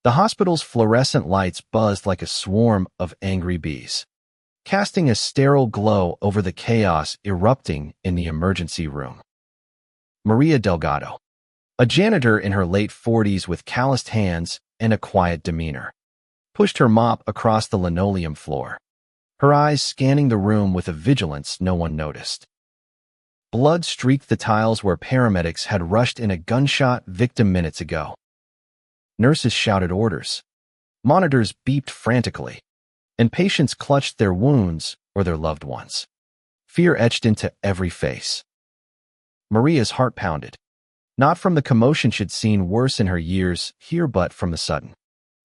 The hospital's fluorescent lights buzzed like a swarm of angry bees, casting a sterile glow over the chaos erupting in the emergency room. Maria Delgado, a janitor in her late 40s with calloused hands and a quiet demeanor, pushed her mop across the linoleum floor, her eyes scanning the room with a vigilance no one noticed. Blood streaked the tiles where paramedics had rushed in a gunshot victim minutes ago. Nurses shouted orders. Monitors beeped frantically, and patients clutched their wounds or their loved ones. Fear etched into every face. Maria's heart pounded, not from the commotion she'd seen worse in her years here, but from the sudden,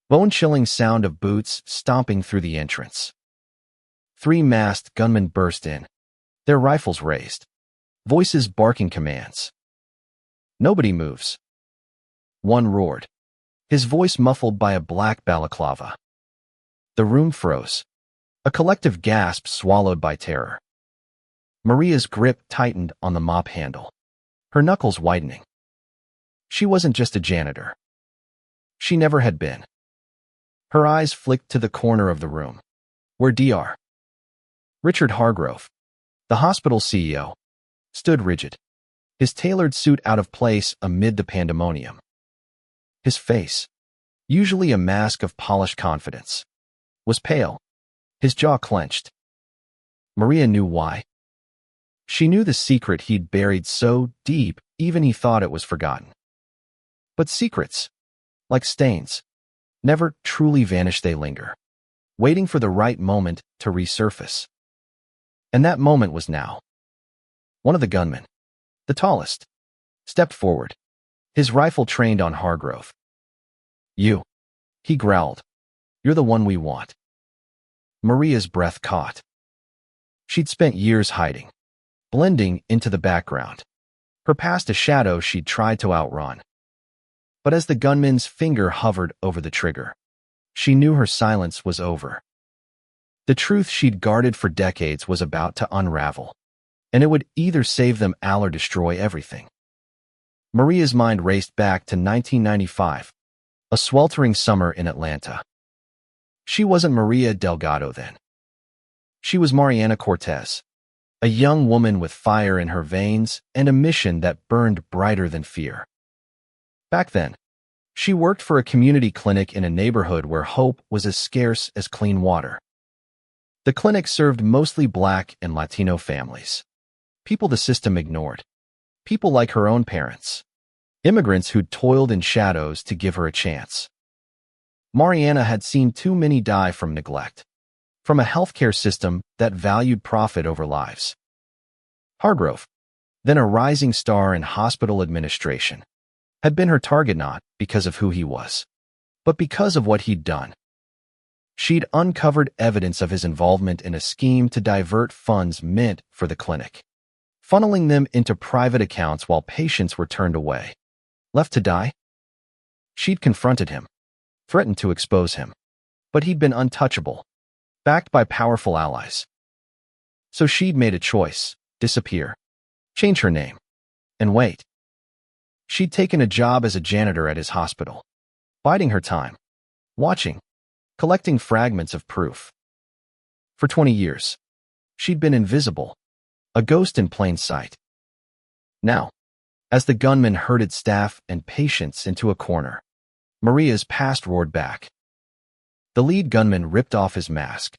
bone-chilling sound of boots stomping through the entrance. 3 masked gunmen burst in, their rifles raised, voices barking commands. Nobody moves. One roared, his voice muffled by a black balaclava. The room froze, a collective gasp swallowed by terror. Maria's grip tightened on the mop handle, her knuckles widening. She wasn't just a janitor. She never had been. Her eyes flicked to the corner of the room, where Dr. Richard Hargrove, the hospital CEO, stood rigid, his tailored suit out of place amid the pandemonium. His face, usually a mask of polished confidence, was pale, his jaw clenched. Maria knew why. She knew the secret he'd buried so deep, even he thought it was forgotten. But secrets, like stains, never truly vanish. They linger, waiting for the right moment to resurface. And that moment was now. One of the gunmen, the tallest, stepped forward, his rifle trained on Hargrove. "You," he growled. "You're the one we want." Maria's breath caught. She'd spent years hiding, blending into the background, her past a shadow she'd tried to outrun. But as the gunman's finger hovered over the trigger, she knew her silence was over. The truth she'd guarded for decades was about to unravel, and it would either save them all or destroy everything. Maria's mind raced back to 1995, a sweltering summer in Atlanta. She wasn't Maria Delgado then. She was Mariana Cortez, a young woman with fire in her veins and a mission that burned brighter than fear. Back then, she worked for a community clinic in a neighborhood where hope was as scarce as clean water. The clinic served mostly Black and Latino families, people the system ignored, people like her own parents, immigrants who'd toiled in shadows to give her a chance. Mariana had seen too many die from neglect, from a healthcare system that valued profit over lives. Hargrove, then a rising star in hospital administration, had been her target not because of who he was, but because of what he'd done. She'd uncovered evidence of his involvement in a scheme to divert funds meant for the clinic, funneling them into private accounts while patients were turned away, left to die. She'd confronted him, threatened to expose him, but he'd been untouchable, backed by powerful allies. So she'd made a choice: disappear, change her name, and wait. She'd taken a job as a janitor at his hospital, biding her time, watching, collecting fragments of proof. For 20 years, she'd been invisible, a ghost in plain sight. Now, as the gunman herded staff and patients into a corner, Maria's past roared back. The lead gunman ripped off his mask,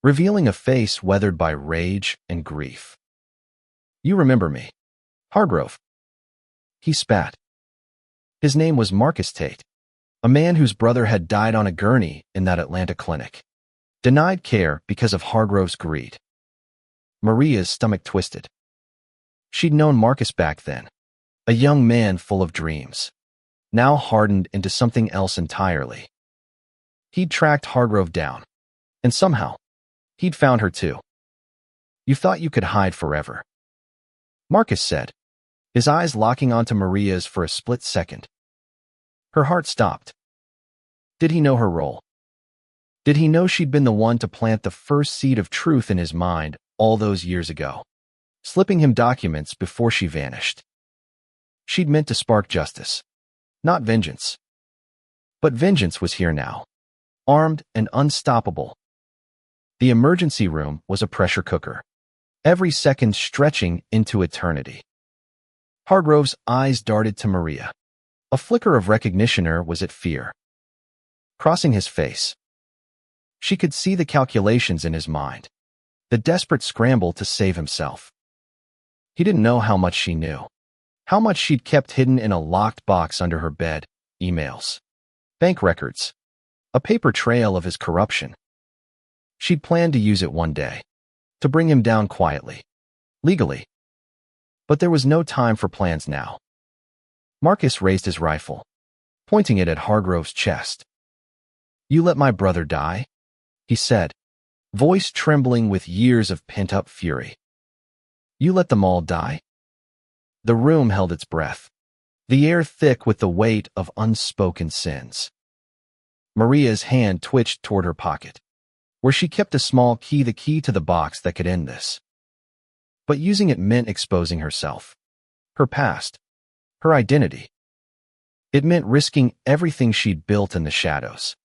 revealing a face weathered by rage and grief. "You remember me, Hargrove?" He spat. His name was Marcus Tate, a man whose brother had died on a gurney in that Atlanta clinic, denied care because of Hargrove's greed. Maria's stomach twisted. She'd known Marcus back then, a young man full of dreams, now hardened into something else entirely. He'd tracked Hargrove down, and somehow, he'd found her too. "You thought you could hide forever," Marcus said, his eyes locking onto Maria's for a split second. Her heart stopped. Did he know her role? Did he know she'd been the one to plant the first seed of truth in his mind all those years ago, slipping him documents before she vanished? She'd meant to spark justice, not vengeance. But vengeance was here now, armed and unstoppable. The emergency room was a pressure cooker, every second stretching into eternity. Hargrove's eyes darted to Maria. A flicker of recognition, or was it fear? Crossing his face. She could see the calculations in his mind, the desperate scramble to save himself. He didn't know how much she knew, how much she'd kept hidden in a locked box under her bed, emails, bank records, a paper trail of his corruption. She'd planned to use it one day, to bring him down quietly, legally. But there was no time for plans now. Marcus raised his rifle, pointing it at Hargrove's chest. "You let my brother die?" he said, voice trembling with years of pent-up fury. "You let them all die?" The room held its breath, the air thick with the weight of unspoken sins. Maria's hand twitched toward her pocket, where she kept a small key, the key to the box that could end this. But using it meant exposing herself, her past, her identity. It meant risking everything she'd built in the shadows.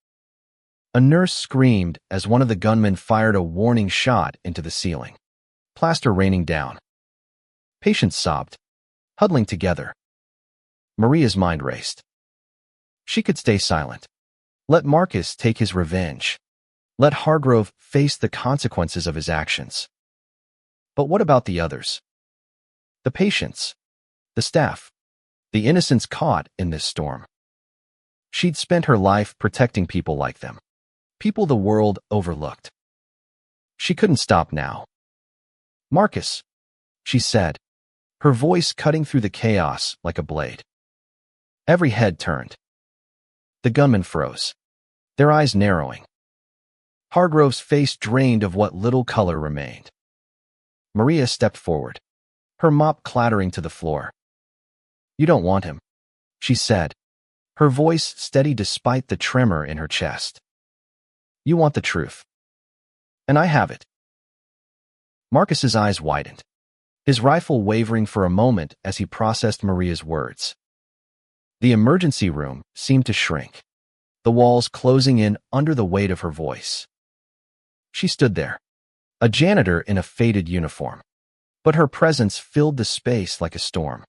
A nurse screamed as one of the gunmen fired a warning shot into the ceiling, plaster raining down. Patients sobbed, huddling together. Maria's mind raced. She could stay silent. Let Marcus take his revenge. Let Hargrove face the consequences of his actions. But what about the others? The patients, the staff, the innocents caught in this storm. She'd spent her life protecting people like them, people the world overlooked. She couldn't stop now. "Marcus," she said, her voice cutting through the chaos like a blade. Every head turned. The gunmen froze, their eyes narrowing. Hargrove's face drained of what little color remained. Maria stepped forward, her mop clattering to the floor. "You don't want him," she said, her voice steady despite the tremor in her chest. "You want the truth. And I have it." Marcus's eyes widened, his rifle wavering for a moment as he processed Maria's words. The emergency room seemed to shrink, the walls closing in under the weight of her voice. She stood there, a janitor in a faded uniform, but her presence filled the space like a storm.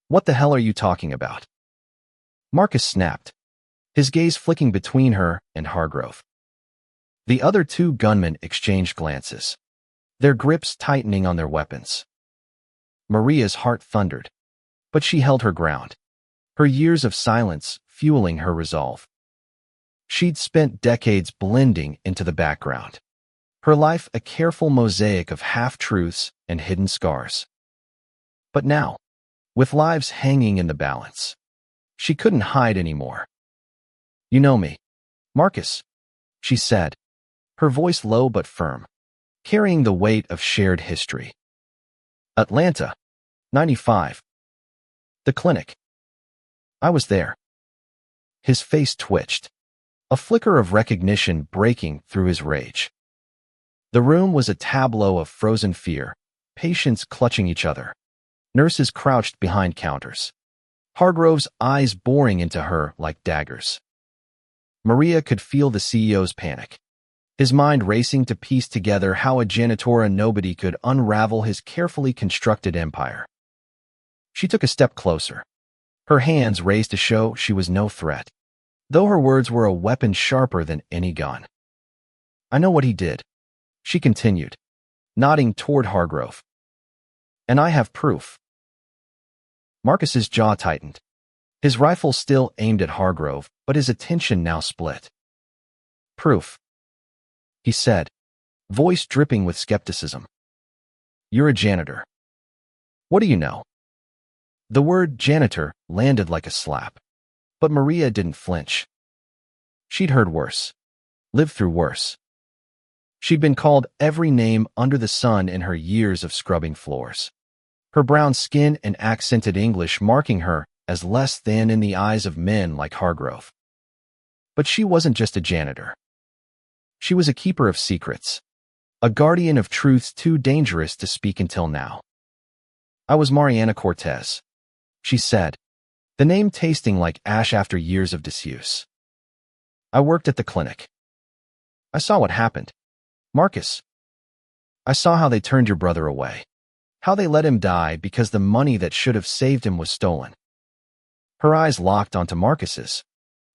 "What the hell are you talking about?" Marcus snapped, his gaze flicking between her and Hargrove. The other two gunmen exchanged glances, their grips tightening on their weapons. Maria's heart thundered, but she held her ground, her years of silence fueling her resolve. She'd spent decades blending into the background, her life a careful mosaic of half-truths and hidden scars. But now, with lives hanging in the balance, she couldn't hide anymore. "You know me, Marcus," she said, her voice low but firm, carrying the weight of shared history. "Atlanta, 95. The clinic. I was there." His face twitched, a flicker of recognition breaking through his rage. The room was a tableau of frozen fear, patients clutching each other, nurses crouched behind counters, Hargrove's eyes boring into her like daggers. Maria could feel the CEO's panic, his mind racing to piece together how a janitor and nobody could unravel his carefully constructed empire. She took a step closer, her hands raised to show she was no threat, though her words were a weapon sharper than any gun. "I know what he did," she continued, nodding toward Hargrove. "And I have proof." Marcus's jaw tightened, his rifle still aimed at Hargrove, but his attention now split. "Proof," he said, voice dripping with skepticism. "You're a janitor. What do you know?" The word janitor landed like a slap, but Maria didn't flinch. She'd heard worse, lived through worse. She'd been called every name under the sun in her years of scrubbing floors, her brown skin and accented English marking her as less than in the eyes of men like Hargrove. But she wasn't just a janitor. She was a keeper of secrets, a guardian of truths too dangerous to speak until now. "I was Mariana Cortez," she said, the name tasting like ash after years of disuse. I worked at the clinic. I saw what happened. Marcus, I saw how they turned your brother away. How they let him die because the money that should have saved him was stolen. Her eyes locked onto Marcus's,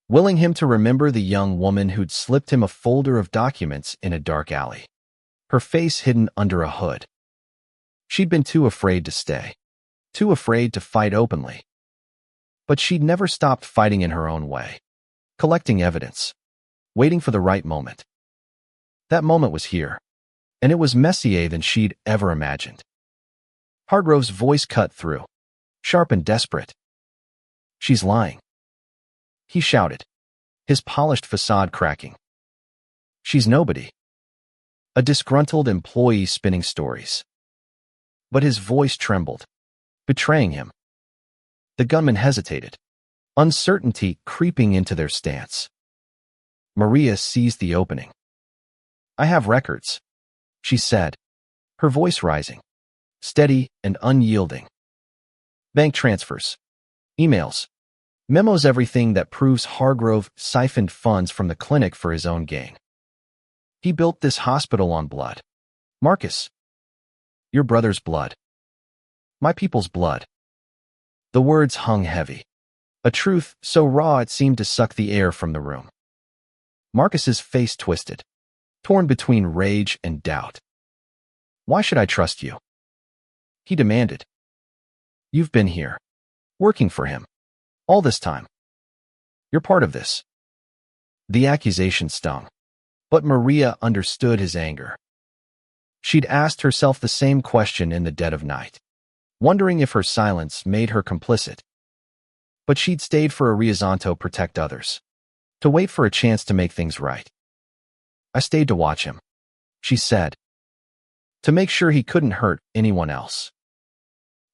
willing him to remember the young woman who'd slipped him a folder of documents in a dark alley, her face hidden under a hood. She'd been too afraid to stay, too afraid to fight openly. But she'd never stopped fighting in her own way, collecting evidence, waiting for the right moment. That moment was here, and it was messier than she'd ever imagined. Hargrove's voice cut through, sharp and desperate. She's lying. He shouted, his polished facade cracking. She's nobody. A disgruntled employee spinning stories. But his voice trembled, betraying him. The gunmen hesitated, uncertainty creeping into their stance. Maria seized the opening. I have records, she said, her voice rising, steady and unyielding. Bank transfers, emails, memos, everything that proves Hargrove siphoned funds from the clinic for his own gain. He built this hospital on blood. Marcus, your brother's blood. My people's blood. The words hung heavy, a truth so raw it seemed to suck the air from the room. Marcus's face twisted, torn between rage and doubt. Why should I trust you? He demanded. You've been here, working for him, all this time. You're part of this. The accusation stung, but Maria understood his anger. She'd asked herself the same question in the dead of night, wondering if her silence made her complicit. But she'd stayed for a reason to protect others, to wait for a chance to make things right. I stayed to watch him, she said, to make sure he couldn't hurt anyone else.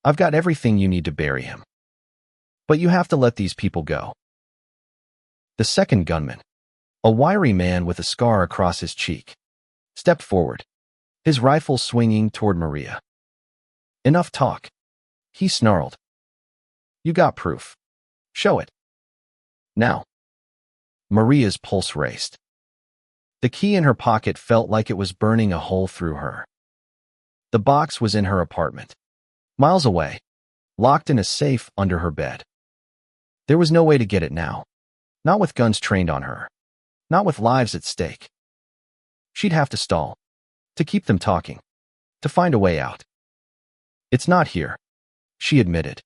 I've got everything you need to bury him. But you have to let these people go. The second gunman, a wiry man with a scar across his cheek, stepped forward, his rifle swinging toward Maria. Enough talk, he snarled. You got proof. Show it. Now. Maria's pulse raced. The key in her pocket felt like it was burning a hole through her. The box was in her apartment, miles away, locked in a safe under her bed. There was no way to get it now, not with guns trained on her, not with lives at stake. She'd have to stall, to keep them talking, to find a way out. It's not here, she admitted,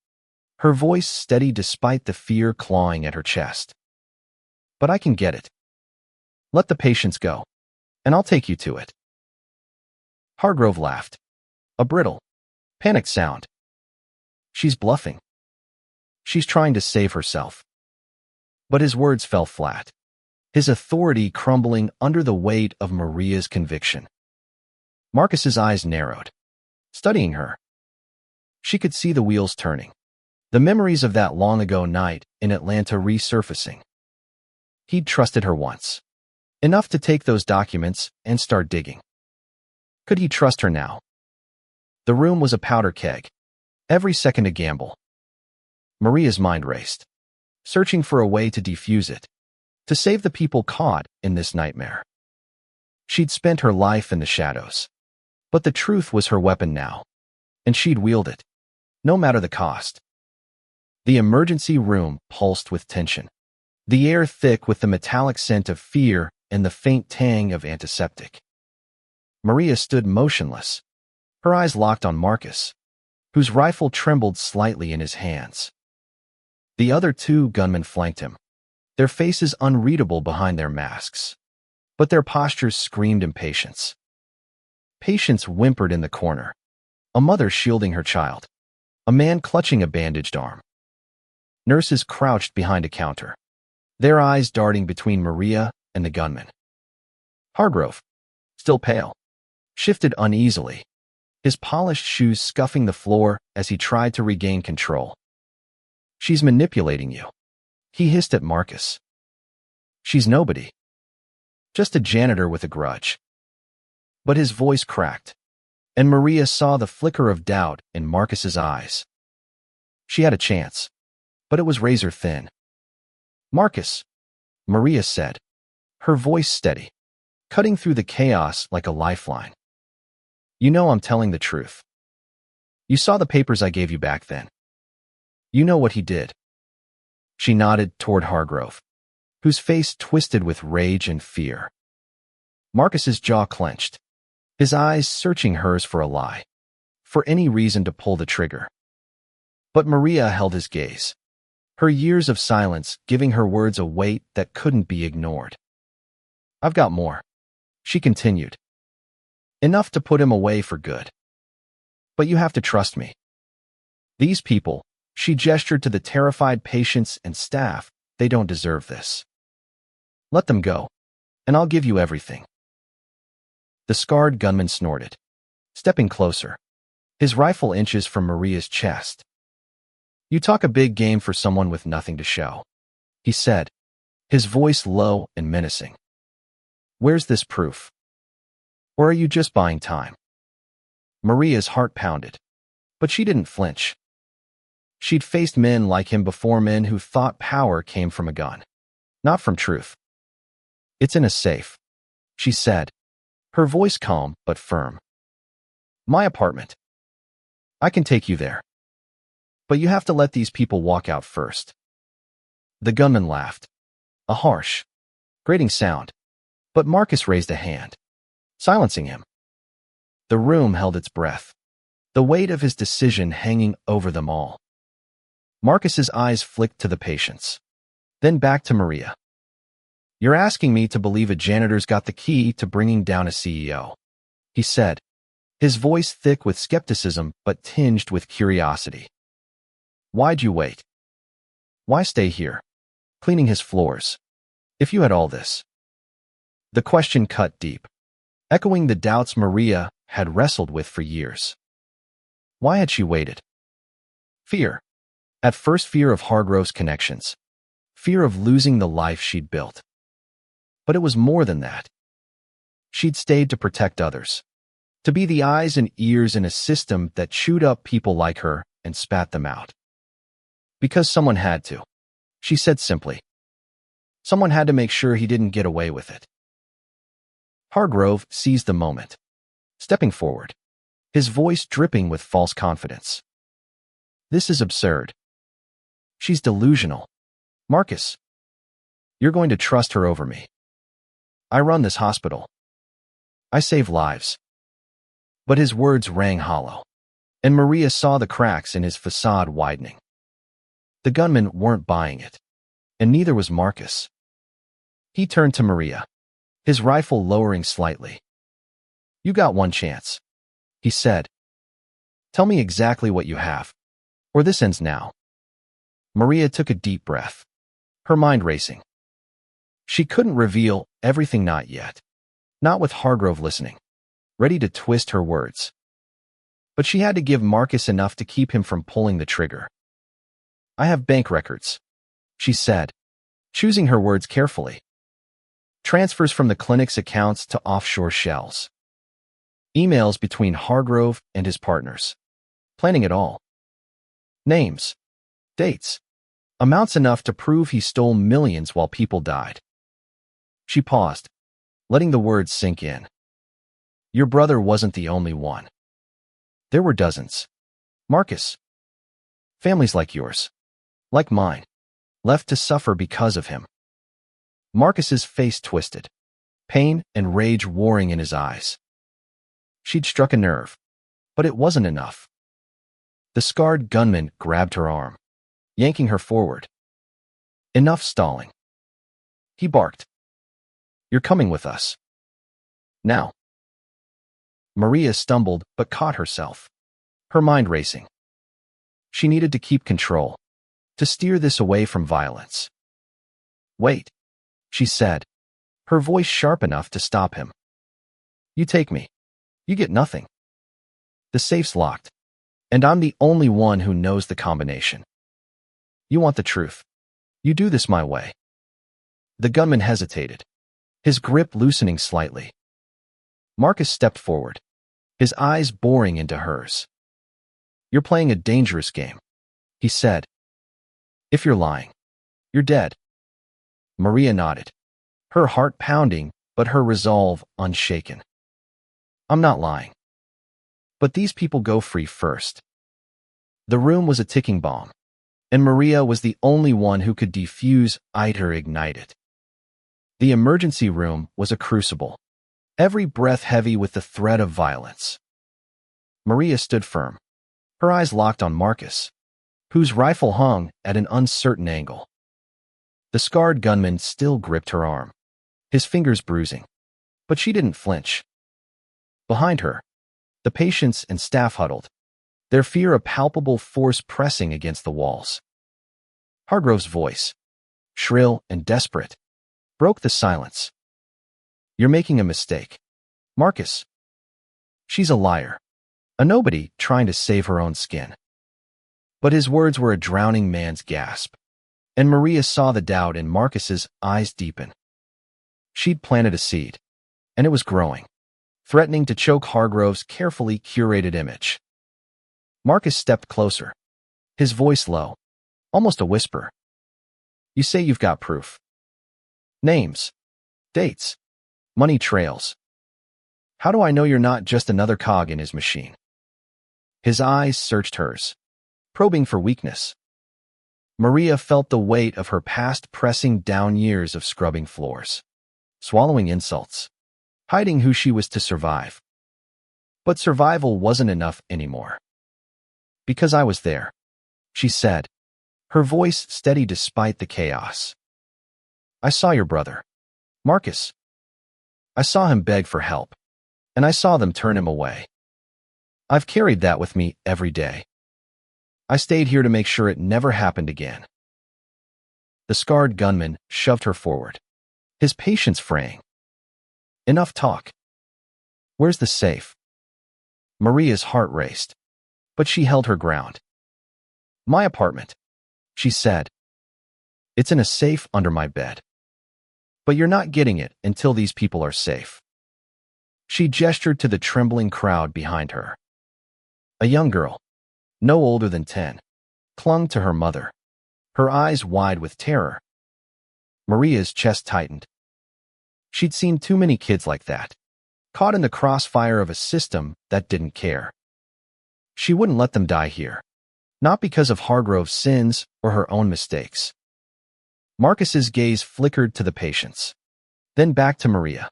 her voice steady despite the fear clawing at her chest. But I can get it. Let the patients go, and I'll take you to it. Hargrove laughed, a brittle, panicked sound. She's bluffing. She's trying to save herself. But his words fell flat, his authority crumbling under the weight of Maria's conviction. Marcus's eyes narrowed, studying her. She could see the wheels turning, the memories of that long-ago night in Atlanta resurfacing. He'd trusted her once, enough to take those documents and start digging. Could he trust her now? The room was a powder keg, every second a gamble. Maria's mind raced, searching for a way to defuse it, to save the people caught in this nightmare. She'd spent her life in the shadows, but the truth was her weapon now, and she'd wield it, no matter the cost. The emergency room pulsed with tension, the air thick with the metallic scent of fear and the faint tang of antiseptic. Maria stood motionless, her eyes locked on Marcus, whose rifle trembled slightly in his hands. The other two gunmen flanked him, their faces unreadable behind their masks, but their postures screamed impatience. Patience whimpered in the corner, a mother shielding her child, a man clutching a bandaged arm. Nurses crouched behind a counter, their eyes darting between Maria and the gunman. Hargrove, still pale, shifted uneasily, his polished shoes scuffing the floor as he tried to regain control. She's manipulating you, he hissed at Marcus. She's nobody. Just a janitor with a grudge. But his voice cracked, and Maria saw the flicker of doubt in Marcus's eyes. She had a chance, but it was razor thin. Marcus, Maria said, her voice steady, cutting through the chaos like a lifeline. You know I'm telling the truth. You saw the papers I gave you back then. You know what he did. She nodded toward Hargrove, whose face twisted with rage and fear. Marcus's jaw clenched, his eyes searching hers for a lie, for any reason to pull the trigger. But Maria held his gaze, her years of silence giving her words a weight that couldn't be ignored. I've got more, she continued. Enough to put him away for good. But you have to trust me. These people, she gestured to the terrified patients and staff, they don't deserve this. Let them go, and I'll give you everything. The scarred gunman snorted, stepping closer, his rifle inches from Maria's chest. You talk a big game for someone with nothing to show, he said, his voice low and menacing. Where's this proof? Or are you just buying time? Maria's heart pounded, but she didn't flinch. She'd faced men like him before, men who thought power came from a gun, not from truth. It's in a safe, she said, her voice calm but firm. My apartment. I can take you there. But you have to let these people walk out first. The gunman laughed, a harsh, grating sound, but Marcus raised a hand, silencing him. The room held its breath, the weight of his decision hanging over them all. Marcus's eyes flicked to the patients, then back to Maria. You're asking me to believe a janitor's got the key to bringing down a CEO, he said, his voice thick with skepticism but tinged with curiosity. Why'd you wait? Why stay here, cleaning his floors, if you had all this? The question cut deep, echoing the doubts Maria had wrestled with for years. Why had she waited? Fear. At first, fear of Hargrove's connections, fear of losing the life she'd built. But it was more than that. She'd stayed to protect others, to be the eyes and ears in a system that chewed up people like her and spat them out. Because someone had to, she said simply. Someone had to make sure he didn't get away with it. Hargrove seized the moment, stepping forward, his voice dripping with false confidence. This is absurd. She's delusional. Marcus, you're going to trust her over me. I run this hospital. I save lives. But his words rang hollow, and Maria saw the cracks in his facade widening. The gunmen weren't buying it, and neither was Marcus. He turned to Maria, his rifle lowering slightly. You got one chance, he said. Tell me exactly what you have, or this ends now. Maria took a deep breath, her mind racing. She couldn't reveal everything, not yet, not with Hargrove listening, ready to twist her words. But she had to give Marcus enough to keep him from pulling the trigger. I have bank records, she said, choosing her words carefully. Transfers from the clinic's accounts to offshore shells. Emails between Hargrove and his partners. Planning it all. Names. Dates. Amounts enough to prove he stole millions while people died. She paused, letting the words sink in. Your brother wasn't the only one. There were dozens. Marcus. Families like yours. Like mine. Left to suffer because of him. Marcus's face twisted, pain and rage warring in his eyes. She'd struck a nerve, but it wasn't enough. The scarred gunman grabbed her arm, yanking her forward. Enough stalling. He barked. You're coming with us. Now. Maria stumbled but caught herself, her mind racing. She needed to keep control, to steer this away from violence. Wait, she said, her voice sharp enough to stop him. You take me. You get nothing. The safe's locked, and I'm the only one who knows the combination. You want the truth. You do this my way. The gunman hesitated, his grip loosening slightly. Marcus stepped forward, his eyes boring into hers. You're playing a dangerous game, he said. If you're lying, you're dead. Maria nodded, her heart pounding, but her resolve unshaken. I'm not lying. But these people go free first. The room was a ticking bomb, and Maria was the only one who could defuse it or ignite it. The emergency room was a crucible, every breath heavy with the threat of violence. Maria stood firm, her eyes locked on Marcus, whose rifle hung at an uncertain angle. The scarred gunman still gripped her arm, his fingers bruising, but she didn't flinch. Behind her, the patients and staff huddled, their fear a palpable force pressing against the walls. Hargrove's voice, shrill and desperate, broke the silence. You're making a mistake, Marcus. She's a liar, a nobody trying to save her own skin. But his words were a drowning man's gasp, and Maria saw the doubt in Marcus's eyes deepen. She'd planted a seed, and it was growing, threatening to choke Hargrove's carefully curated image. Marcus stepped closer, his voice low, almost a whisper. You say you've got proof. Names, dates, money trails. How do I know you're not just another cog in his machine? His eyes searched hers, probing for weakness. Maria felt the weight of her past pressing down years of scrubbing floors, swallowing insults, hiding who she was to survive. But survival wasn't enough anymore. Because I was there, she said, her voice steady despite the chaos. I saw your brother, Marcus. I saw him beg for help, and I saw them turn him away. I've carried that with me every day. I stayed here to make sure it never happened again. The scarred gunman shoved her forward, his patience fraying. Enough talk. Where's the safe? Maria's heart raced, but she held her ground. My apartment, she said. It's in a safe under my bed. But you're not getting it until these people are safe. She gestured to the trembling crowd behind her. A young girl, no older than 10, clung to her mother, her eyes wide with terror. Maria's chest tightened. She'd seen too many kids like that, caught in the crossfire of a system that didn't care. She wouldn't let them die here, not because of Hargrove's sins or her own mistakes. Marcus's gaze flickered to the patients, then back to Maria.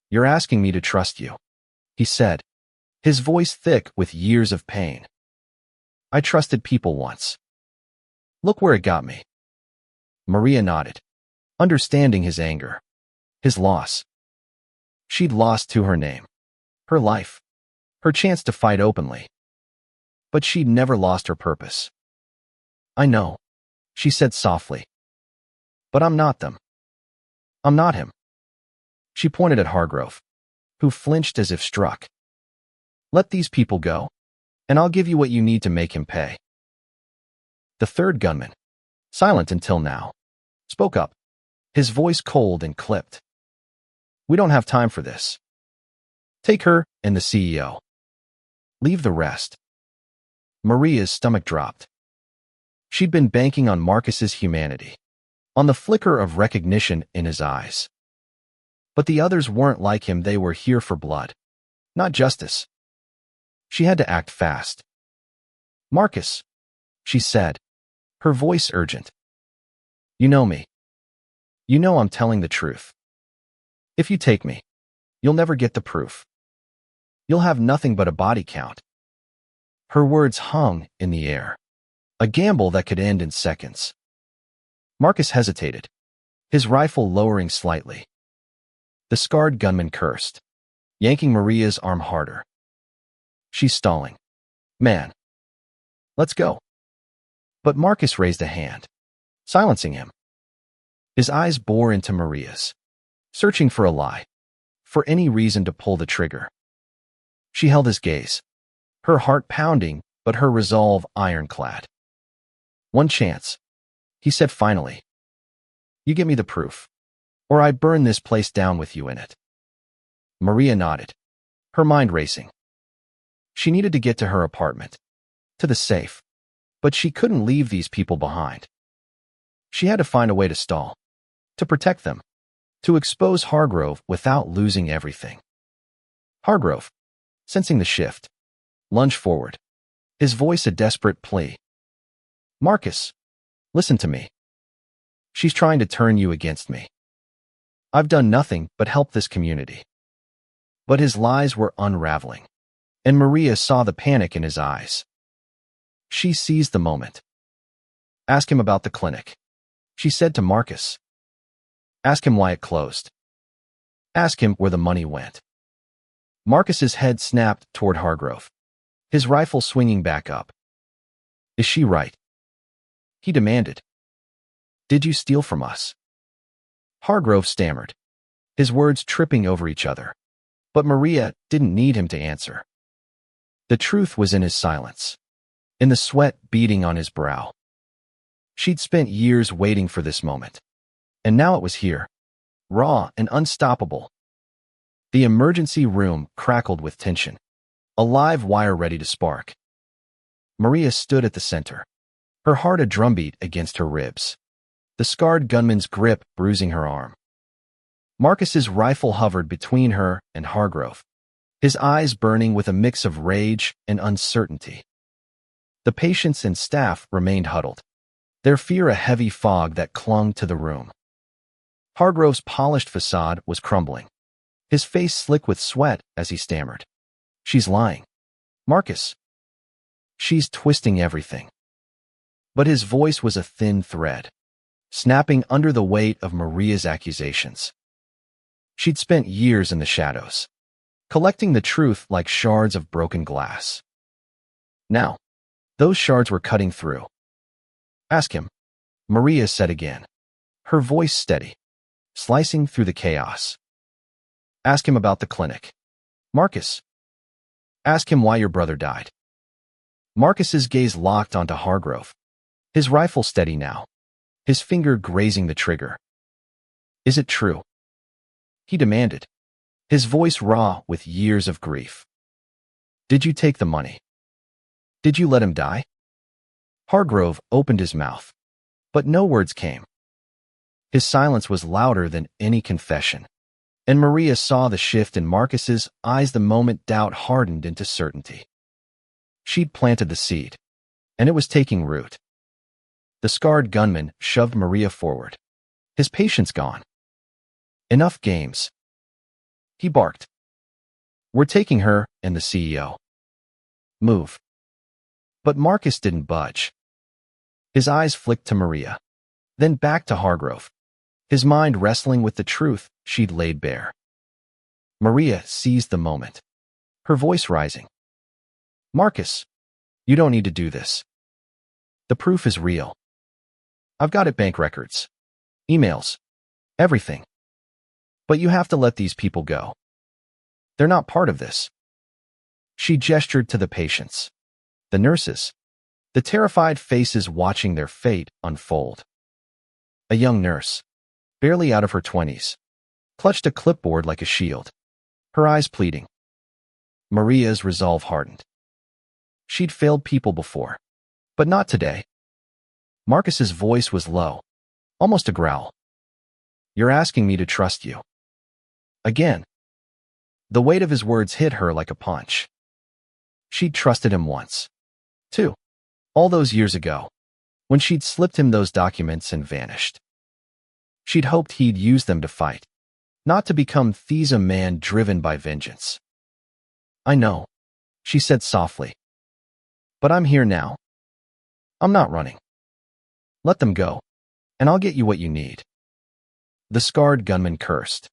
You're asking me to trust you, he said, his voice thick with years of pain. I trusted people once. Look where it got me. Maria nodded, understanding his anger, his loss. She'd lost to her name, her life, her chance to fight openly. But she'd never lost her purpose. I know, she said softly. But I'm not them. I'm not him. She pointed at Hargrove, who flinched as if struck. Let these people go, and I'll give you what you need to make him pay. The third gunman, silent until now, spoke up, his voice cold and clipped. We don't have time for this. Take her and the CEO. Leave the rest. Maria's stomach dropped. She'd been banking on Marcus's humanity, on the flicker of recognition in his eyes. But the others weren't like him. They were here for blood, not justice. She had to act fast. Marcus, she said, her voice urgent. You know me. You know I'm telling the truth. If you take me, you'll never get the proof. You'll have nothing but a body count. Her words hung in the air, a gamble that could end in seconds. Marcus hesitated, his rifle lowering slightly. The scarred gunman cursed, yanking Maria's arm harder. She's stalling. Man. Let's go. But Marcus raised a hand, silencing him. His eyes bore into Maria's, searching for a lie, for any reason to pull the trigger. She held his gaze, her heart pounding, but her resolve ironclad. One chance, he said finally. You give me the proof, or I burn this place down with you in it. Maria nodded, her mind racing. She needed to get to her apartment, to the safe, but she couldn't leave these people behind. She had to find a way to stall, to protect them, to expose Hargrove without losing everything. Hargrove, sensing the shift, lunged forward, his voice a desperate plea. Marcus, listen to me. She's trying to turn you against me. I've done nothing but help this community. But his lies were unraveling, and Maria saw the panic in his eyes. She seized the moment. Ask him about the clinic, she said to Marcus. Ask him why it closed. Ask him where the money went. Marcus's head snapped toward Hargrove, his rifle swinging back up. Is she right? He demanded. Did you steal from us? Hargrove stammered, his words tripping over each other. But Maria didn't need him to answer. The truth was in his silence, in the sweat beading on his brow. She'd spent years waiting for this moment, and now it was here, raw and unstoppable. The emergency room crackled with tension, a live wire ready to spark. Maria stood at the center, her heart a drumbeat against her ribs, the scarred gunman's grip bruising her arm. Marcus's rifle hovered between her and Hargrove, his eyes burning with a mix of rage and uncertainty. The patients and staff remained huddled, their fear a heavy fog that clung to the room. Hargrove's polished facade was crumbling, his face slick with sweat as he stammered. She's lying. Marcus. She's twisting everything. But his voice was a thin thread, snapping under the weight of Maria's accusations. She'd spent years in the shadows, collecting the truth like shards of broken glass. Now, those shards were cutting through. Ask him, Maria said again, her voice steady, slicing through the chaos. Ask him about the clinic. Marcus. Ask him why your brother died. Marcus's gaze locked onto Hargrove, his rifle steady now, his finger grazing the trigger. Is it true? He demanded, his voice raw with years of grief. Did you take the money? Did you let him die? Hargrove opened his mouth, but no words came. His silence was louder than any confession, and Maria saw the shift in Marcus's eyes the moment doubt hardened into certainty. She'd planted the seed, and it was taking root. The scarred gunman shoved Maria forward, his patience gone. Enough games. He barked. We're taking her and the CEO. Move. But Marcus didn't budge. His eyes flicked to Maria, then back to Hargrove, his mind wrestling with the truth she'd laid bare. Maria seized the moment, her voice rising. Marcus, you don't need to do this. The proof is real. I've got it, bank records, emails, everything. But you have to let these people go. They're not part of this. She gestured to the patients, the nurses, the terrified faces watching their fate unfold. A young nurse, barely out of her 20s, clutched a clipboard like a shield, her eyes pleading. Maria's resolve hardened. She'd failed people before, but not today. Marcus's voice was low, almost a growl. You're asking me to trust you. Again. The weight of his words hit her like a punch. She'd trusted him once, too, all those years ago, when she'd slipped him those documents and vanished. She'd hoped he'd use them to fight, not to become a man driven by vengeance. I know, she said softly. But I'm here now. I'm not running. Let them go, and I'll get you what you need. The scarred gunman cursed,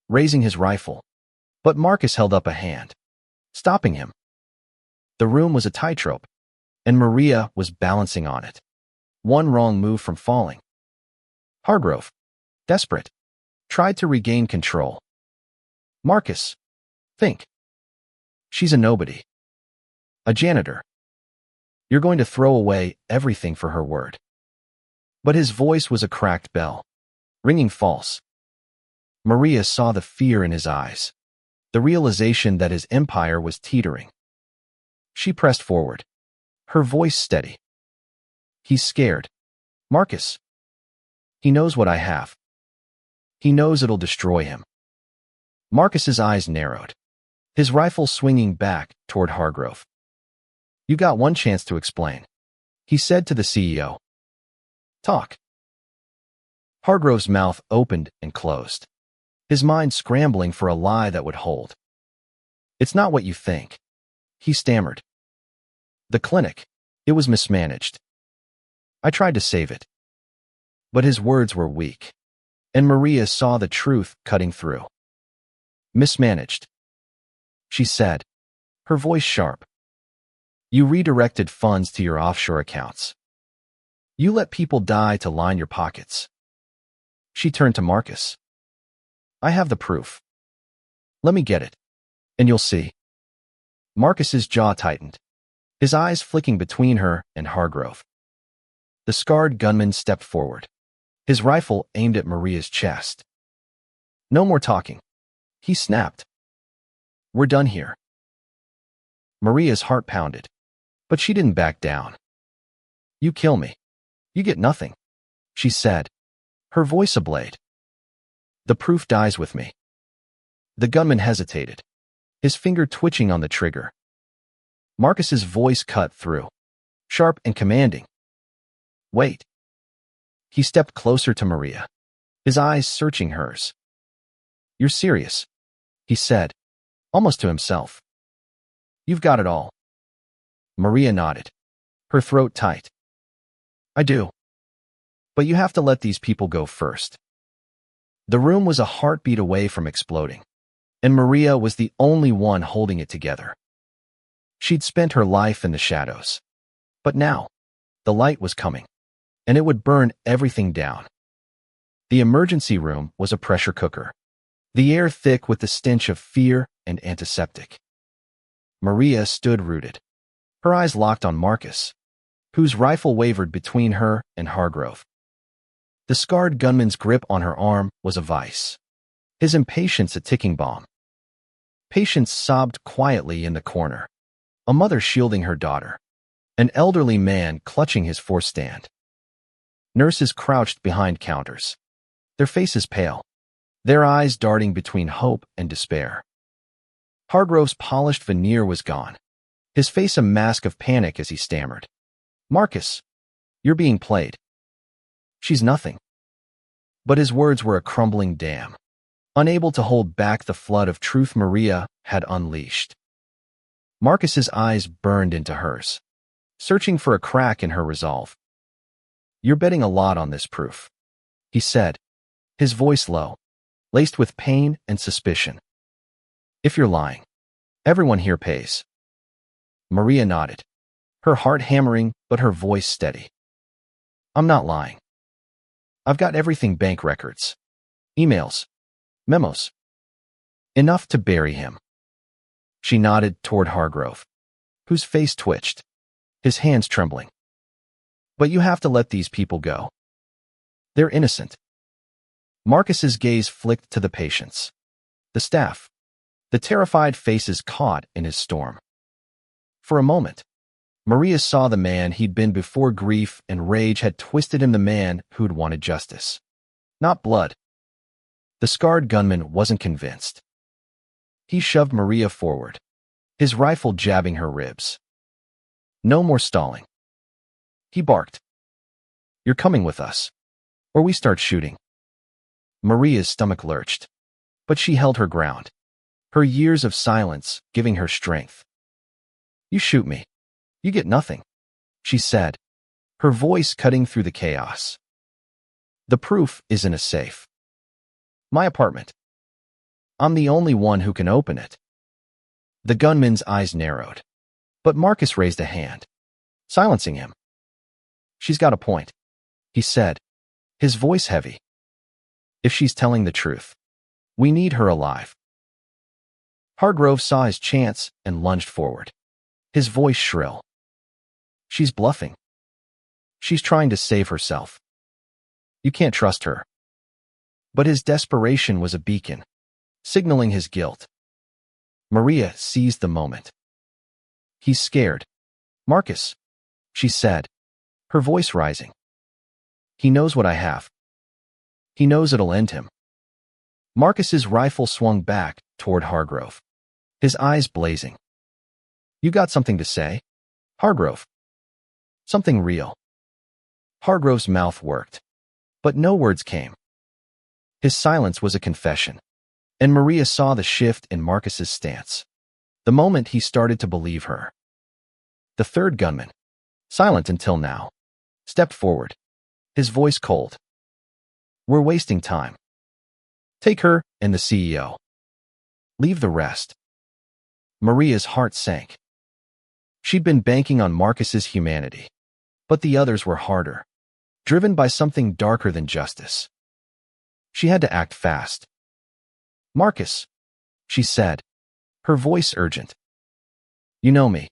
raising his rifle, but Marcus held up a hand, stopping him. The room was a tightrope, and Maria was balancing on it, one wrong move from falling. Hargrove, desperate, tried to regain control. Marcus, think. She's a nobody. A janitor. You're going to throw away everything for her word. But his voice was a cracked bell, ringing false. Maria saw the fear in his eyes, the realization that his empire was teetering. She pressed forward, her voice steady. He's scared. Marcus. He knows what I have. He knows it'll destroy him. Marcus's eyes narrowed, his rifle swinging back toward Hargrove. You got one chance to explain, he said to the CEO. Talk. Hargrove's mouth opened and closed, his mind scrambling for a lie that would hold. It's not what you think, he stammered. The clinic, it was mismanaged. I tried to save it. But his words were weak, and Maria saw the truth cutting through. Mismanaged, she said, her voice sharp. You redirected funds to your offshore accounts. You let people die to line your pockets. She turned to Marcus. I have the proof. Let me get it, and you'll see. Marcus's jaw tightened, his eyes flicking between her and Hargrove. The scarred gunman stepped forward, his rifle aimed at Maria's chest. No more talking, he snapped. We're done here. Maria's heart pounded, but she didn't back down. You kill me, you get nothing, she said, her voice ablaze. The proof dies with me. The gunman hesitated, his finger twitching on the trigger. Marcus's voice cut through, sharp and commanding. Wait. He stepped closer to Maria, his eyes searching hers. You're serious, he said, almost to himself. You've got it all. Maria nodded, her throat tight. I do. But you have to let these people go first. The room was a heartbeat away from exploding, and Maria was the only one holding it together. She'd spent her life in the shadows, but now, the light was coming, and it would burn everything down. The emergency room was a pressure cooker, the air thick with the stench of fear and antiseptic. Maria stood rooted, her eyes locked on Marcus, whose rifle wavered between her and Hargrove. The scarred gunman's grip on her arm was a vice, his impatience a ticking bomb. Patience sobbed quietly in the corner, a mother shielding her daughter, an elderly man clutching his force stand. Nurses crouched behind counters, their faces pale, their eyes darting between hope and despair. Hargrove's polished veneer was gone, his face a mask of panic as he stammered. Marcus, you're being played. She's nothing. But his words were a crumbling dam, unable to hold back the flood of truth Maria had unleashed. Marcus's eyes burned into hers, searching for a crack in her resolve. You're betting a lot on this proof, he said, his voice low, laced with pain and suspicion. If you're lying, everyone here pays. Maria nodded, her heart hammering but her voice steady. I'm not lying. I've got everything: bank records, emails, memos. Enough to bury him. She nodded toward Hargrove, whose face twitched, his hands trembling. But you have to let these people go. They're innocent. Marcus's gaze flicked to the patients, the staff, the terrified faces caught in his storm. For a moment, Maria saw the man he'd been before grief and rage had twisted him, the man who'd wanted justice, not blood. The scarred gunman wasn't convinced. He shoved Maria forward, his rifle jabbing her ribs. No more stalling. He barked. You're coming with us, or we start shooting. Maria's stomach lurched, but she held her ground, her years of silence giving her strength. You shoot me, you get nothing, she said, her voice cutting through the chaos. The proof is in a safe. My apartment. I'm the only one who can open it. The gunman's eyes narrowed, but Marcus raised a hand, silencing him. She's got a point, he said, his voice heavy. If she's telling the truth, we need her alive. Hargrove saw his chance and lunged forward, his voice shrill. She's bluffing. She's trying to save herself. You can't trust her. But his desperation was a beacon, signaling his guilt. Maria seized the moment. He's scared. Marcus, she said, her voice rising. He knows what I have. He knows it'll end him. Marcus's rifle swung back toward Hargrove, his eyes blazing. You got something to say? Hargrove. Something real. Hargrove's mouth worked, but no words came. His silence was a confession, and Maria saw the shift in Marcus's stance. The moment he started to believe her. The third gunman, silent until now, stepped forward, his voice cold. We're wasting time. Take her and the CEO. Leave the rest. Maria's heart sank. She'd been banking on Marcus's humanity, but the others were harder, driven by something darker than justice. She had to act fast. Marcus, she said, her voice urgent. You know me.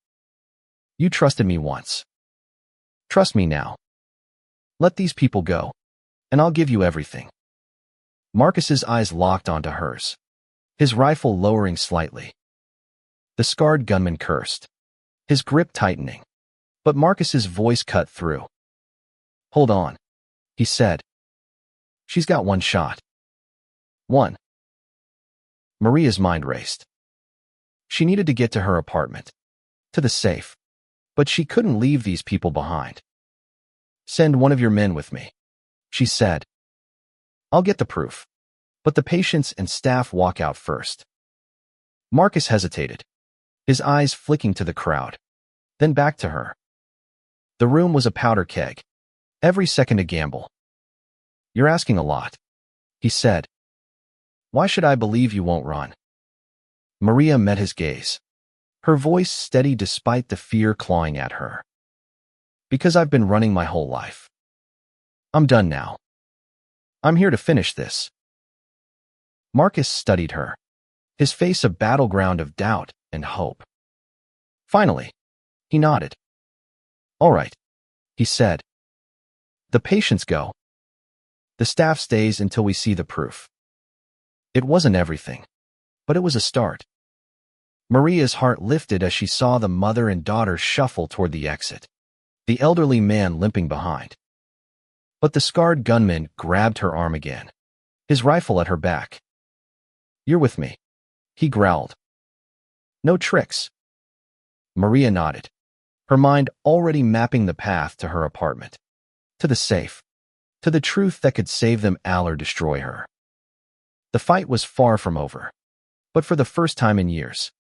You trusted me once. Trust me now. Let these people go, and I'll give you everything. Marcus's eyes locked onto hers, his rifle lowering slightly. The scarred gunman cursed, his grip tightening, but Marcus's voice cut through. Hold on, he said. She's got one shot. One. Maria's mind raced. She needed to get to her apartment, to the safe, but she couldn't leave these people behind. Send one of your men with me, she said. I'll get the proof, but the patients and staff walk out first. Marcus hesitated, his eyes flicking to the crowd, then back to her. The room was a powder keg, every second a gamble. You're asking a lot, he said. Why should I believe you won't run? Maria met his gaze, her voice steady despite the fear clawing at her. Because I've been running my whole life. I'm done now. I'm here to finish this. Marcus studied her, his face a battleground of doubt and hope. Finally, he nodded. All right, he said. The patients go. The staff stays until we see the proof. It wasn't everything, but it was a start. Maria's heart lifted as she saw the mother and daughter shuffle toward the exit, the elderly man limping behind. But the scarred gunman grabbed her arm again, his rifle at her back. You're with me, he growled. No tricks. Maria nodded, her mind already mapping the path to her apartment, to the safe, to the truth that could save them all or destroy her. The fight was far from over, but for the first time in years,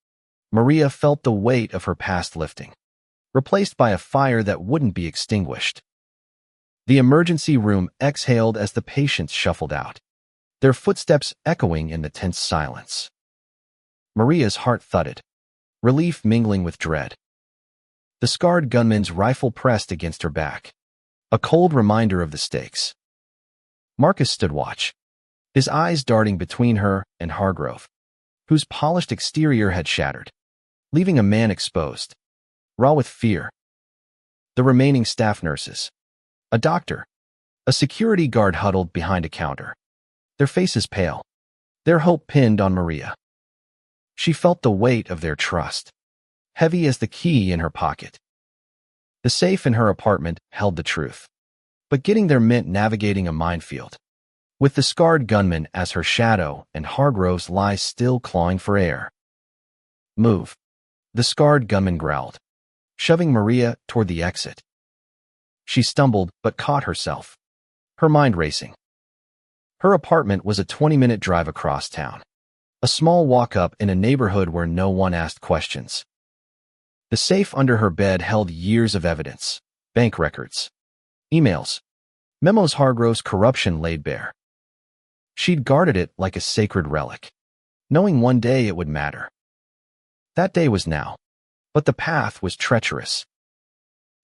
Maria felt the weight of her past lifting, replaced by a fire that wouldn't be extinguished. The emergency room exhaled as the patients shuffled out, their footsteps echoing in the tense silence. Maria's heart thudded, relief mingling with dread. The scarred gunman's rifle pressed against her back, a cold reminder of the stakes. Marcus stood watch, his eyes darting between her and Hargrove, whose polished exterior had shattered, leaving a man exposed, raw with fear. The remaining staff nurses, a doctor, a security guard huddled behind a counter, their faces pale, their hope pinned on Maria. She felt the weight of their trust, heavy as the key in her pocket. The safe in her apartment held the truth, but getting there meant navigating a minefield, with the scarred gunman as her shadow and Hargrove's lie still clawing for air. Move, the scarred gunman growled, shoving Maria toward the exit. She stumbled but caught herself, her mind racing. Her apartment was a 20-minute drive across town, a small walk-up in a neighborhood where no one asked questions. The safe under her bed held years of evidence, bank records, emails, memos Hargrove's corruption laid bare. She'd guarded it like a sacred relic, knowing one day it would matter. That day was now, but the path was treacherous.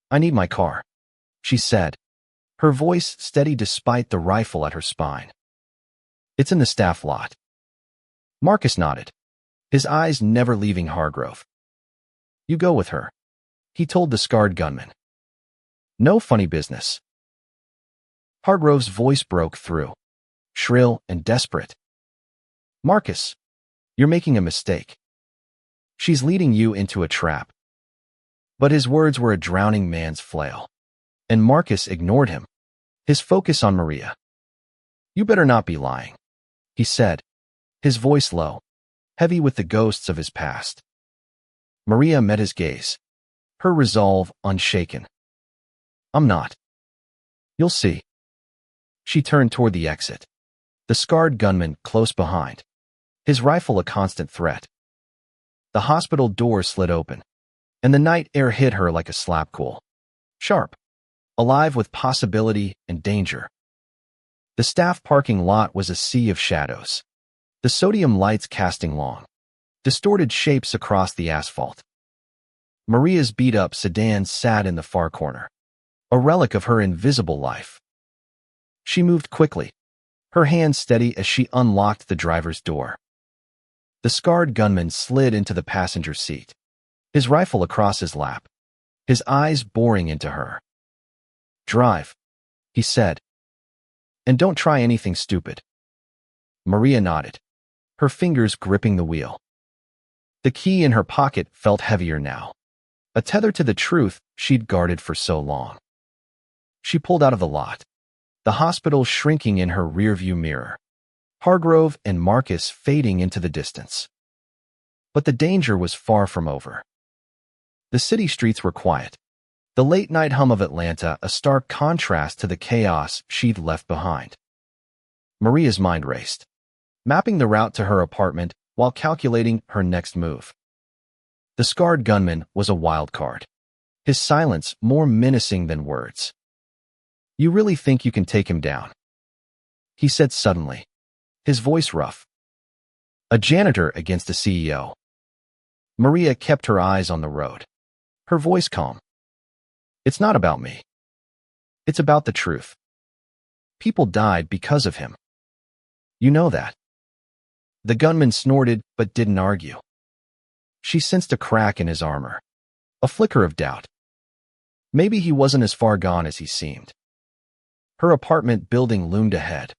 I need my car, she said, her voice steady despite the rifle at her spine. It's in the staff lot. Marcus nodded, his eyes never leaving Hargrove. You go with her, he told the scarred gunman. No funny business. Hargrove's voice broke through, shrill and desperate. Marcus, you're making a mistake. She's leading you into a trap. But his words were a drowning man's flail, and Marcus ignored him, his focus on Maria. You better not be lying, he said. his voice low, heavy with the ghosts of his past. Maria met his gaze, her resolve unshaken. I'm not. You'll see. She turned toward the exit, the scarred gunman close behind, his rifle a constant threat. The hospital door slid open, and the night air hit her like a slap cool. Sharp, alive with possibility and danger. The staff parking lot was a sea of shadows, the sodium lights casting long, distorted shapes across the asphalt. Maria's beat-up sedan sat in the far corner, a relic of her invisible life. She moved quickly, her hand steady as she unlocked the driver's door. The scarred gunman slid into the passenger seat, his rifle across his lap, his eyes boring into her. "Drive," he said. "And don't try anything stupid." Maria nodded, her fingers gripping the wheel. The key in her pocket felt heavier now, a tether to the truth she'd guarded for so long. She pulled out of the lot, the hospital shrinking in her rearview mirror, Hargrove and Marcus fading into the distance. But the danger was far from over. The city streets were quiet, the late-night hum of Atlanta a stark contrast to the chaos she'd left behind. Maria's mind raced, mapping the route to her apartment while calculating her next move. The scarred gunman was a wild card, his silence more menacing than words. "You really think you can take him down?" he said suddenly, his voice rough. A janitor against a CEO. Maria kept her eyes on the road, her voice calm. "It's not about me. It's about the truth. People died because of him. You know that." The gunman snorted but didn't argue. She sensed a crack in his armor, a flicker of doubt. Maybe he wasn't as far gone as he seemed. Her apartment building loomed ahead,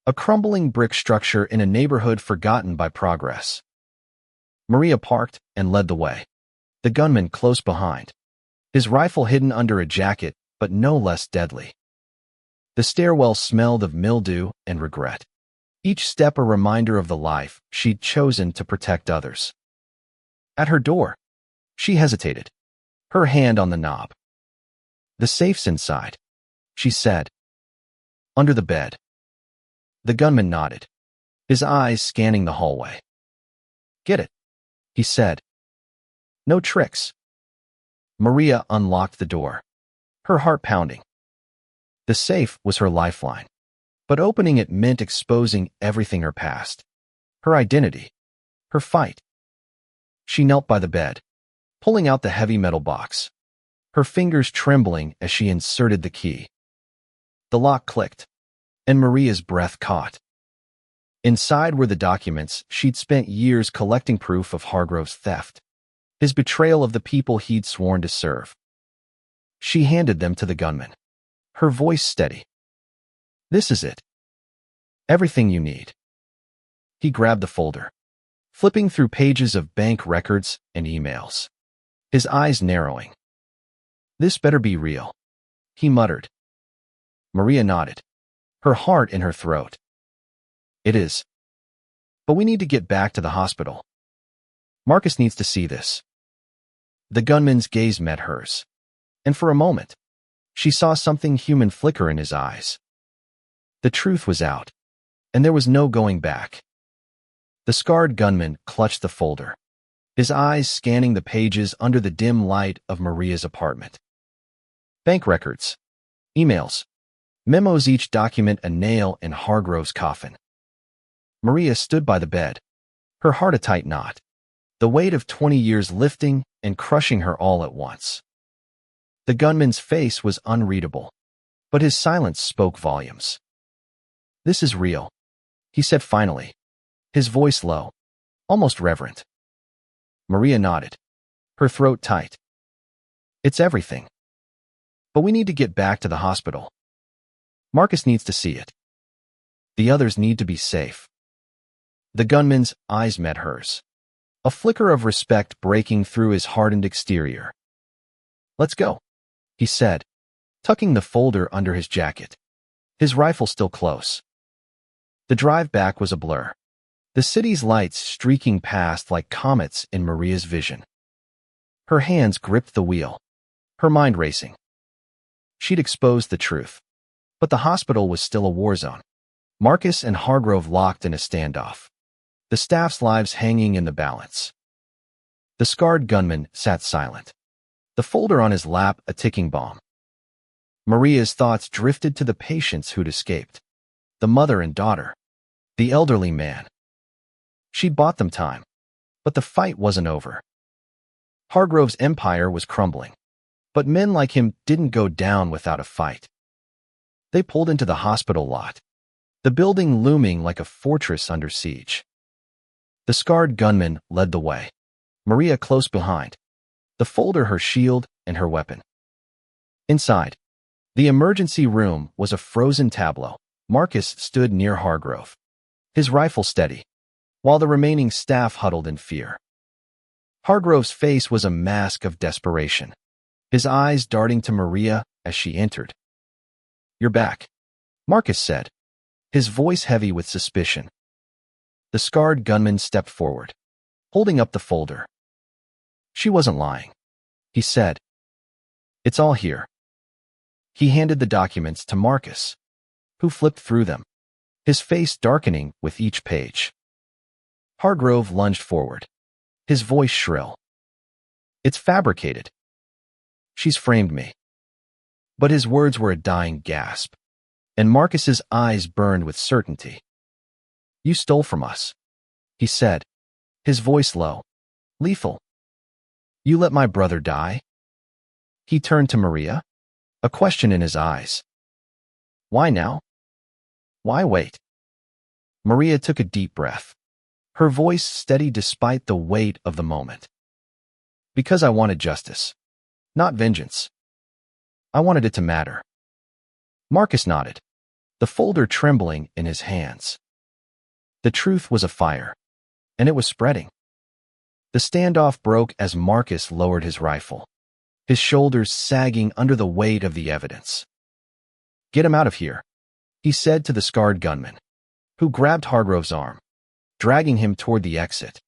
a crumbling brick structure in a neighborhood forgotten by progress. Maria parked and led the way, the gunman close behind, his rifle hidden under a jacket but no less deadly. The stairwell smelled of mildew and regret, each step a reminder of the life she'd chosen to protect others. At her door, she hesitated, her hand on the knob. "The safe's inside," she said. "Under the bed." The gunman nodded, his eyes scanning the hallway. "Get it," he said. "No tricks." Maria unlocked the door, her heart pounding. The safe was her lifeline, but opening it meant exposing everything her past, her identity, her fight. She knelt by the bed, pulling out the heavy metal box, her fingers trembling as she inserted the key. The lock clicked, and Maria's breath caught. Inside were the documents she'd spent years collecting, proof of Hargrove's theft, his betrayal of the people he'd sworn to serve. She handed them to the gunman, her voice steady. "This is it. Everything you need." He grabbed the folder, flipping through pages of bank records and emails, his eyes narrowing. "This better be real," he muttered. Maria nodded, her heart in her throat. "It is. But we need to get back to the hospital. Marcus needs to see this." The gunman's gaze met hers, and for a moment, she saw something human flicker in his eyes. The truth was out, and there was no going back. The scarred gunman clutched the folder, his eyes scanning the pages under the dim light of Maria's apartment. Bank records, emails, memos, each document a nail in Hargrove's coffin. Maria stood by the bed, her heart a tight knot, the weight of 20 years lifting and crushing her all at once. The gunman's face was unreadable, but his silence spoke volumes. "This is real," he said finally, his voice low, almost reverent. Maria nodded, her throat tight. "It's everything. But we need to get back to the hospital. Marcus needs to see it. The others need to be safe." The gunman's eyes met hers, a flicker of respect breaking through his hardened exterior. "Let's go," he said, tucking the folder under his jacket, his rifle still close. The drive back was a blur, the city's lights streaking past like comets in Maria's vision. Her hands gripped the wheel, her mind racing. She'd exposed the truth, but the hospital was still a war zone. Marcus and Hargrove locked in a standoff, the staff's lives hanging in the balance. The scarred gunman sat silent, the folder on his lap a ticking bomb. Maria's thoughts drifted to the patients who'd escaped, the mother and daughter, the elderly man. She'd bought them time, but the fight wasn't over. Hargrove's empire was crumbling, but men like him didn't go down without a fight. They pulled into the hospital lot, the building looming like a fortress under siege. The scarred gunman led the way, Maria close behind, the folder her shield and her weapon. Inside, the emergency room was a frozen tableau. Marcus stood near Hargrove, his rifle steady, while the remaining staff huddled in fear. Hargrove's face was a mask of desperation, his eyes darting to Maria as she entered. "You're back," Marcus said, his voice heavy with suspicion. The scarred gunman stepped forward, holding up the folder. "She wasn't lying," he said. "It's all here." He handed the documents to Marcus, who flipped through them, his face darkening with each page. Hargrove lunged forward, his voice shrill. "It's fabricated. She's framed me." But his words were a dying gasp, and Marcus's eyes burned with certainty. "You stole from us," he said, his voice low, lethal. "You let my brother die?" He turned to Maria, a question in his eyes. "Why now? Why wait?" Maria took a deep breath, her voice steady despite the weight of the moment. "Because I wanted justice, not vengeance. I wanted it to matter." Marcus nodded, the folder trembling in his hands. The truth was afire, and it was spreading. The standoff broke as Marcus lowered his rifle, his shoulders sagging under the weight of the evidence. "Get him out of here," he said to the scarred gunman, who grabbed Hargrove's arm, dragging him toward the exit.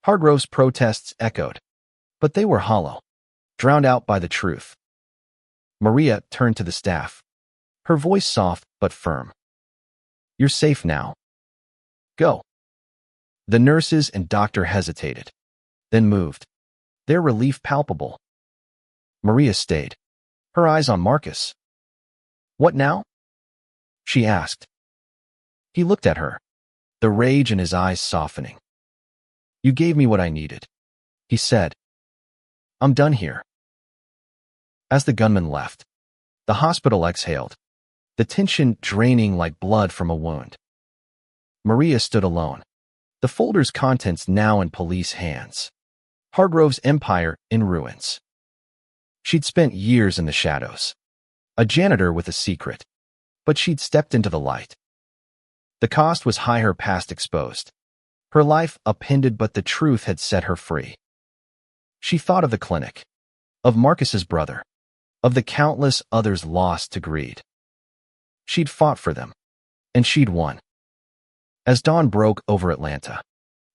Hargrove's protests echoed, but they were hollow, drowned out by the truth. Maria turned to the staff, her voice soft but firm. "You're safe now. Go." The nurses and doctor hesitated, then moved, their relief palpable. Maria stayed, her eyes on Marcus. "What now?" she asked. He looked at her, the rage in his eyes softening. "You gave me what I needed," he said. "I'm done here." As the gunman left, the hospital exhaled, the tension draining like blood from a wound. Maria stood alone, the folder's contents now in police hands, Hargrove's empire in ruins. She'd spent years in the shadows, a janitor with a secret, but she'd stepped into the light. The cost was high, her past exposed, her life upended, but the truth had set her free. She thought of the clinic, of Marcus's brother, of the countless others lost to greed. She'd fought for them, and she'd won. As dawn broke over Atlanta,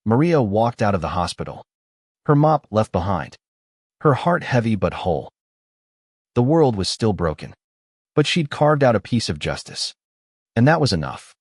Maria walked out of the hospital, her mop left behind, her heart heavy but whole. The world was still broken, but she'd carved out a piece of justice, and that was enough.